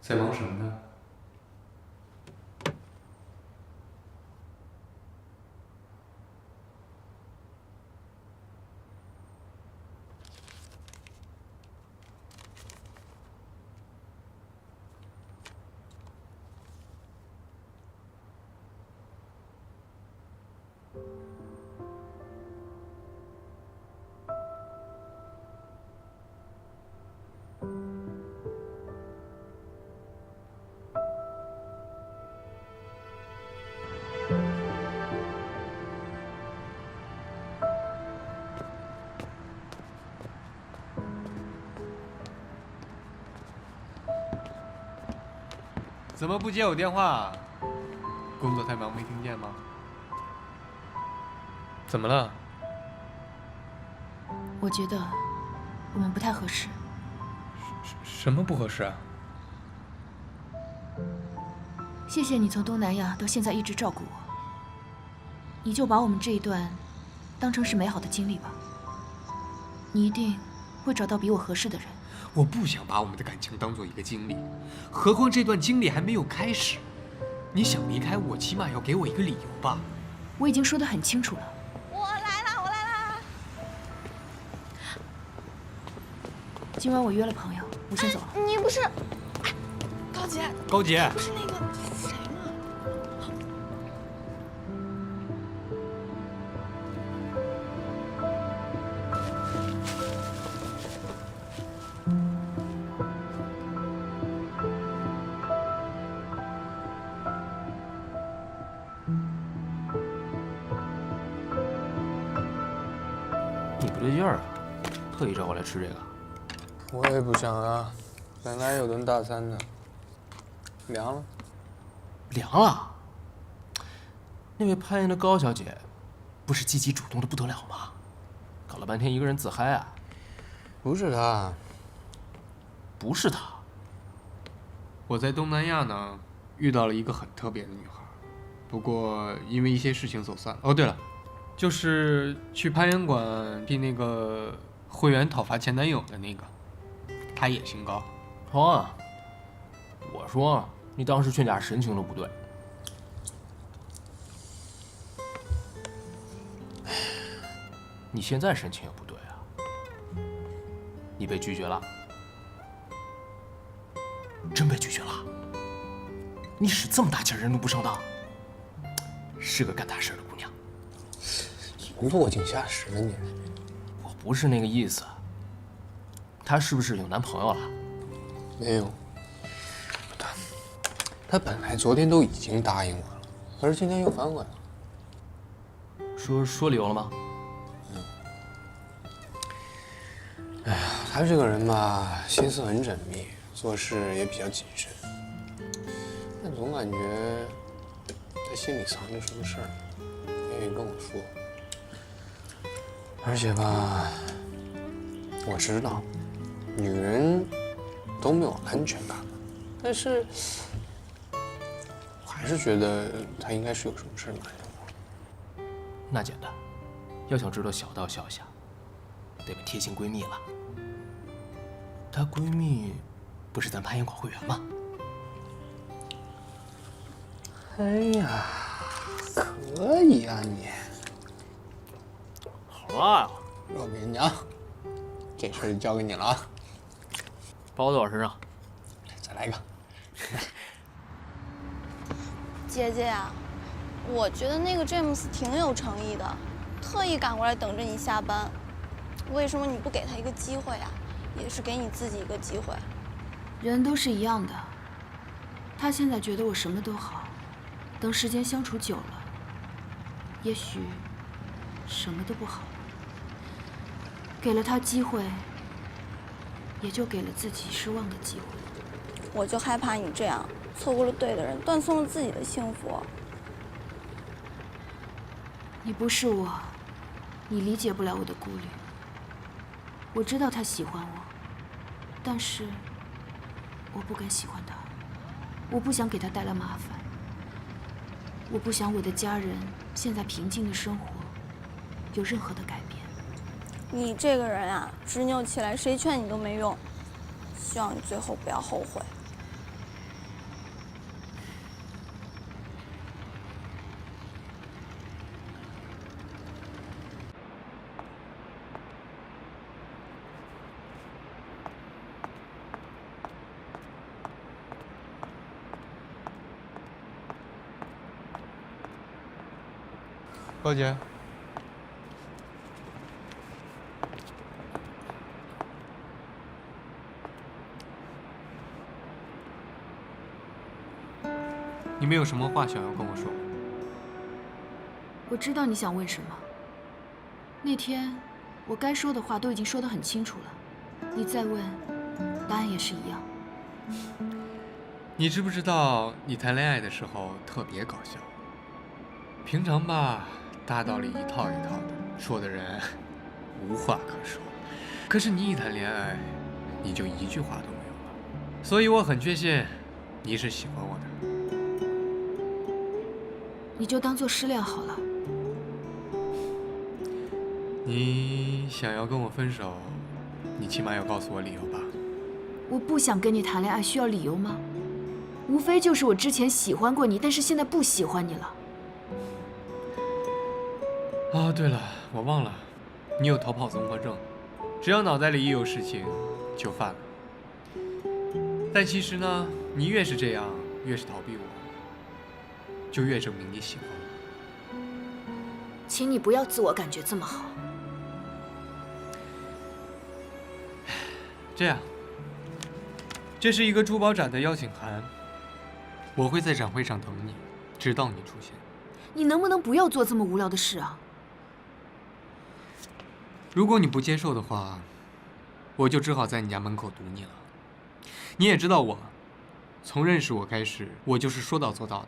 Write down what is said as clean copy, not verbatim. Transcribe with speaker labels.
Speaker 1: 在忙什么呢？怎么不接我电话？工作太忙没听见吗？怎么了？
Speaker 2: 我觉得我们不太合适。
Speaker 1: 什么不合适啊？
Speaker 2: 谢谢你从东南亚到现在一直照顾我，你就把我们这一段当成是美好的经历吧。你一定会找到比我合适的人。
Speaker 1: 我不想把我们的感情当做一个经历，何况这段经历还没有开始。你想离开我，起码要给我一个理由吧。
Speaker 2: 我已经说得很清楚了。
Speaker 3: 我来啦！我来啦！
Speaker 2: 今晚我约了朋友，我先走了。
Speaker 3: 你不是高姐？
Speaker 1: 高姐，
Speaker 3: 不是那个谁吗？
Speaker 4: 你不对劲儿啊，特意找我来吃这个。
Speaker 5: 我也不想啊，本来有顿大餐的，凉了。
Speaker 4: 凉了。那位攀岩的高小姐，不是积极主动的不得了吗？搞了半天一个人自嗨啊。
Speaker 5: 不是他，
Speaker 4: 不是她。
Speaker 1: 我在东南亚呢遇到了一个很特别的女孩，不过因为一些事情走散了。哦，对了，就是去攀岩馆替那个会员讨伐前男友的那个，她也姓高。
Speaker 4: 啊，我说你当时劝架神情都不对。你现在神情也不对啊。你被拒绝了。真被拒绝了？你使这么大劲儿，人都不上当，是个干大事的姑娘。
Speaker 5: 落井下石了你。
Speaker 4: 我不是那个意思。她是不是有男朋友了？
Speaker 5: 没有。他本来昨天都已经答应我了，可是今天又反悔了。
Speaker 4: 说理由了吗？
Speaker 5: 哎呀，他这个人吧，心思很缜密，做事也比较谨慎，但总感觉他心里藏着什么事儿，不愿意跟我说。而且吧，我知道，女人都没有安全感，但是我还是觉得他应该是有什么事瞒着我。
Speaker 4: 那简单，要想知道小道消息，得问贴心闺蜜了。她闺蜜不是咱攀岩馆会员吗？
Speaker 5: 哎呀，可以啊你！
Speaker 4: 好啊，
Speaker 5: 我跟你讲，这事儿就交给你了啊！
Speaker 4: 包在我身上。
Speaker 5: 再来一个。
Speaker 3: 姐姐呀，我觉得那个詹姆斯挺有诚意的，特意赶过来等着你下班。为什么你不给他一个机会啊？也是给你自己一个机会。
Speaker 2: 人都是一样的。他现在觉得我什么都好，等时间相处久了，也许什么都不好。给了他机会，也就给了自己失望的机会。
Speaker 3: 我就害怕你这样错过了对的人，断送了自己的幸福。
Speaker 2: 你不是我，你理解不了我的顾虑。我知道他喜欢我，但是我不敢喜欢他。我不想给他带来麻烦。我不想我的家人现在平静的生活有任何的改变。
Speaker 3: 你这个人啊，执拗起来谁劝你都没用。希望你最后不要后悔。
Speaker 1: 高姐。你们有什么话想要跟我说？
Speaker 2: 我知道你想问什么。那天我该说的话都已经说得很清楚了，你再问，答案也是一样。
Speaker 1: 你知不知道，你谈恋爱的时候特别搞笑。平常吧，大道理一套一套的，说的人无话可说。可是你一谈恋爱，你就一句话都没有了。所以我很确信，你是喜欢我的。
Speaker 2: 你就当做失恋好了。
Speaker 1: 你想要跟我分手，你起码要告诉我理由吧。
Speaker 2: 我不想跟你谈恋爱，需要理由吗？无非就是我之前喜欢过你，但是现在不喜欢你了。
Speaker 1: 啊，对了，我忘了，你有逃跑综合症，只要脑袋里一有事情就犯了。但其实呢，你越是这样，越是逃避我，就越证明你喜欢我。
Speaker 2: 请你不要自我感觉这么好。
Speaker 1: 这样，这是一个珠宝展的邀请函，我会在展会上等你，直到你出现。
Speaker 2: 你能不能不要做这么无聊的事啊？
Speaker 1: 如果你不接受的话，我就只好在你家门口堵你了。你也知道我，从认识我开始，我就是说到做到的。